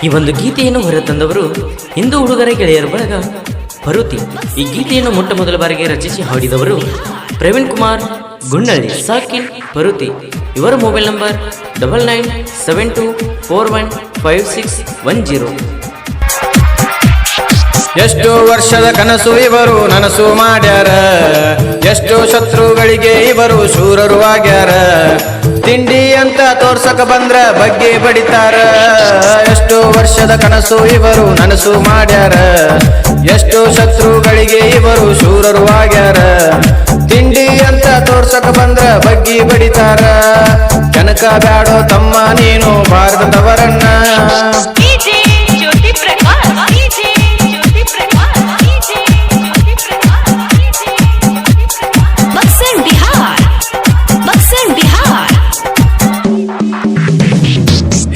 ಈ ಒಂದು ಗೀತೆಯನ್ನು ಹೊರತಂದವರು ಹಿಂದೂ ಹುಡುಗರ ಗೆಳೆಯರ ಬಳಗ ಪರುತಿ. ಈ ಗೀತೆಯನ್ನು ಮೊಟ್ಟ ಮೊದಲ ಬಾರಿಗೆ ರಚಿಸಿ ಹಾಡಿದವರು ಪ್ರವೀಣ್ ಕುಮಾರ್ ಗುಂಡಳ್ಳಿ ಸಾಕಿನ್ ಪರುತಿ. ಇವರ ಮೊಬೈಲ್ ನಂಬರ್ 9972415610. ಎಷ್ಟು ವರ್ಷದ ಕನಸು ಇವರು ನನಸು ಮಾಡ್ಯಾರ, ಎಷ್ಟು ಶತ್ರುಗಳಿಗೆ ಇವರು ಶೂರರು ಆಗ್ಯಾರ. ತಿಂಡಿ ಅಂತ ತೋರ್ಸಕ ಬಂದ್ರ ಬಗ್ಗೆ ಬಡಿತಾರ. ಎಷ್ಟು ವರ್ಷದ ಕನಸು ಇವರು ನನಸು ಮಾಡ್ಯಾರ, ಎಷ್ಟು ಶತ್ರುಗಳಿಗೆ ಇವರು ಶೂರರು ಆಗ್ಯಾರ. ತಿಂಡಿ ಅಂತ ತೋರ್ಸಕ ಬಂದ್ರ ಬಗ್ಗಿ ಬಡಿತಾರ. ಕನಕ ಬ್ಯಾಡೋ ತಮ್ಮ ನೀನು ಭಾರತದವರನ್ನ.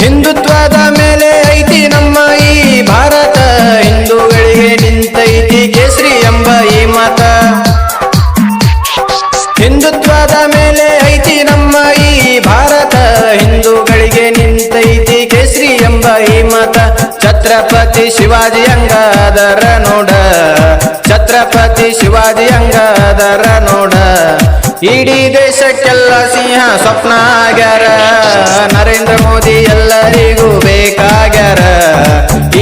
ಹಿಂದುತ್ವದ ಮೇಲೆ ಐತಿ ನಮ್ಮ ಈ ಭಾರತ, ಹಿಂದೂಗಳಿಗೆ ನಿಂತೈತಿ ಕೇಸರಿ ಎಂಬ ಈ ಮಾತ. ಹಿಂದುತ್ವದ ಮೇಲೆ ಐತಿ ನಮ್ಮ ಈ ಭಾರತ, ಹಿಂದೂಗಳಿಗೆ ನಿಂತೈತಿ ಕೇಸರಿ ಎಂಬ ಈ ಮಾತ. ಛತ್ರಪತಿ ಶಿವಾಜಿ ಹಂಗಾದರ ನೋಡ, ಛತ್ರಪತಿ ಶಿವಾಜಿ ಹಂಗಾದರ ನೋಡ. ಇಡೀ ದೇಶಕ್ಕೆಲ್ಲ ಸಿಂಹ ಸ್ವಪ್ನ ಆಗ್ಯಾರ, ನರೇಂದ್ರ ಮೋದಿ ಎಲ್ಲರಿಗೂ ಬೇಕಾಗ್ಯಾರ.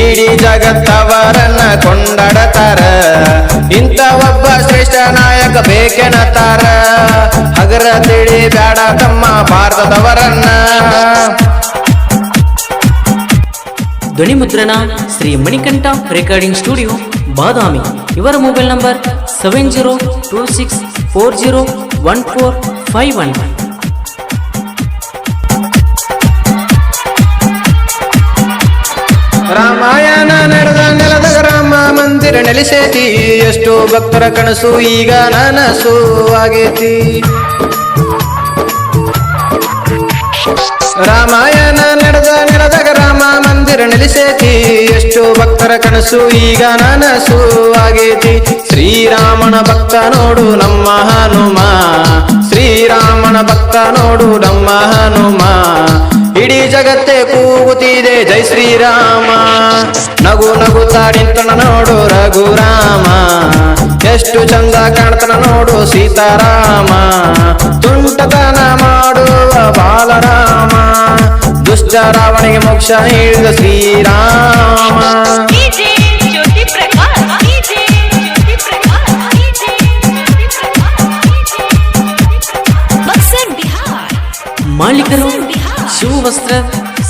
ಇಡೀ ಜಗತ್ತವರನ್ನ ಕೊಂಡಾಡತಾರ, ಇಂಥ ಒಬ್ಬ ಶ್ರೇಷ್ಠ ನಾಯಕ ಬೇಕೆನತಾರ. ಹಗರ ತಿಳಿ ಬ್ಯಾಡ ತಮ್ಮ ಭಾರತದವರನ್ನ. ಧ್ವನಿ ಮುದ್ರಣ ಶ್ರೀ ಮಣಿಕಂಠ ರೆಕಾರ್ಡಿಂಗ್ ಸ್ಟುಡಿಯೋ ಬಾದಾಮಿ. ಇವರ ಮೊಬೈಲ್ ನಂಬರ್ 7026401451. ರಾಮಾಯಣ ನಡೆದ ನೆಲದಾಗ ರಾಮ ಮಂದಿರ ನೆಲೆಸೇತಿ, ಎಷ್ಟೋ ಭಕ್ತರ ಕನಸು ಈಗ ನನಸು ಆಗೇತಿ. ರಾಮಾಯಣ ನಡೆದ ನೆಲದಾಗ ರಾಮ ಮಂದಿರ ನೆಲೆಸೇತಿ, ಎಷ್ಟೋ ಭಕ್ತರ ಕನಸು ಈಗ ನನಸು ಆಗೇತಿ. ಶ್ರೀರಾಮನ ಭಕ್ತ ನೋಡು ನಮ್ಮ ಹನುಮ, ಶ್ರೀರಾಮನ ಭಕ್ತ ನೋಡು ನಮ್ಮ ಹನುಮ. ಇಡೀ ಜಗತ್ತೇ ಕೂಗುತ್ತಿದೆ ಜೈ ಶ್ರೀರಾಮ. ನಗು ನಗುತ್ತಾ ನಿಂತನ ನೋಡು ರಘುರಾಮ, ಎಷ್ಟು ಚಂದ ಕಾಣ್ತನ ನೋಡು ಸೀತಾರಾಮ. ತುಂಟತನ ಮಾಡುವ ಬಾಲರಾಮ, ದುಷ್ಟ ರಾವಣಿಗೆ ಮೋಕ್ಷ ನೀಡಿದ ಶ್ರೀರಾಮ. ಮಾಲೀಕರು ಶಿವವಸ್ತ್ರ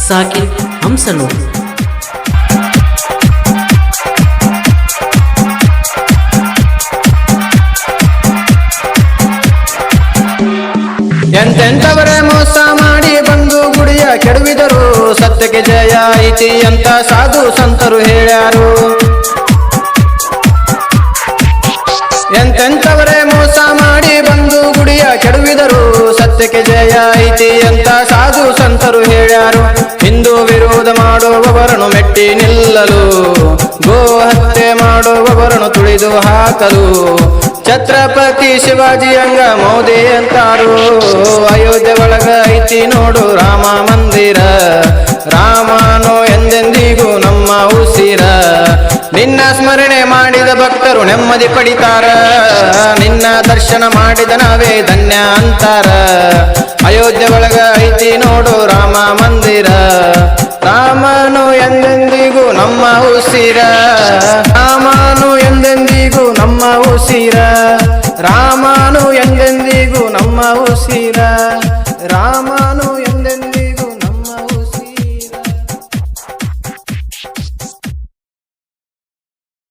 ಸಾಕಿನ್ ಹಂಸನೂರು. ಎಂತೆಂಥವರೇ ಮೋಸ ಮಾಡಿ ಬಂದು ಗುಡಿಯ ಕೆಡವಿದರು, ಸತ್ಯಕ್ಕೆ ಜಯ ಐತಿ ಅಂತ ಸಾಧು ಸಂತರು ಹೇಳ್ಯಾರು. ಎಂತೆಂಥವರೇ ಮೋಸ ಮಾಡಿ ಬಂದು ಗುಡಿಯ ಕೆಡವಿದರು, ಸತ್ಯಕ್ಕೆ ಜಯ ಐತಿ ಅಂತ ಸಾಧು ಸಂತರು ಹೇಳ್ಯಾರು. ಹಿಂದೂ ವಿರೋಧ ಮಾಡುವವರನ್ನು ಮೆಟ್ಟಿ ನಿಲ್ಲಲು, ಗೋ ಹತ್ಯೆ ಮಾಡುವವರನ್ನು ತುಳಿದು ಹಾಕಲು. ಛತ್ರಪತಿ ಶಿವಾಜಿ ಹಂಗ ಮೋದಿ ಅಂತಾರು. ಅಯೋಧ್ಯೆ ಒಳಗ ಐತಿ ನೋಡು ರಾಮ ಮಂದಿರ, ರಾಮನು ಎಂದೆಂದಿಗೂ ನಮ್ಮ ಉಸಿರ. ನಿನ್ನ ಸ್ಮರಣೆ ಮಾಡಿದ ಭಕ್ತರು ನೆಮ್ಮದಿ ಪಡಿತಾರ, ನಿನ್ನ ದರ್ಶನ ಮಾಡಿದ ನಾವೇ ಧನ್ಯ ಅಂತಾರ. ಅಯೋಧ್ಯೆ ಒಳಗ ಐತಿ ನೋಡು ರಾಮ ಮಂದಿರ, ರಾಮನು ಎಂದೆಂದಿಗೂ ನಮ್ಮ ಉಸಿರ. ರಾಮನು ಎಂದೆಂದಿಗೂ ನಮ್ಮ ಉಸಿರ, ರಾಮನು ಎಂದೆಂದಿಗೂ ನಮ್ಮ ಉಸಿರ. ರಾಮನು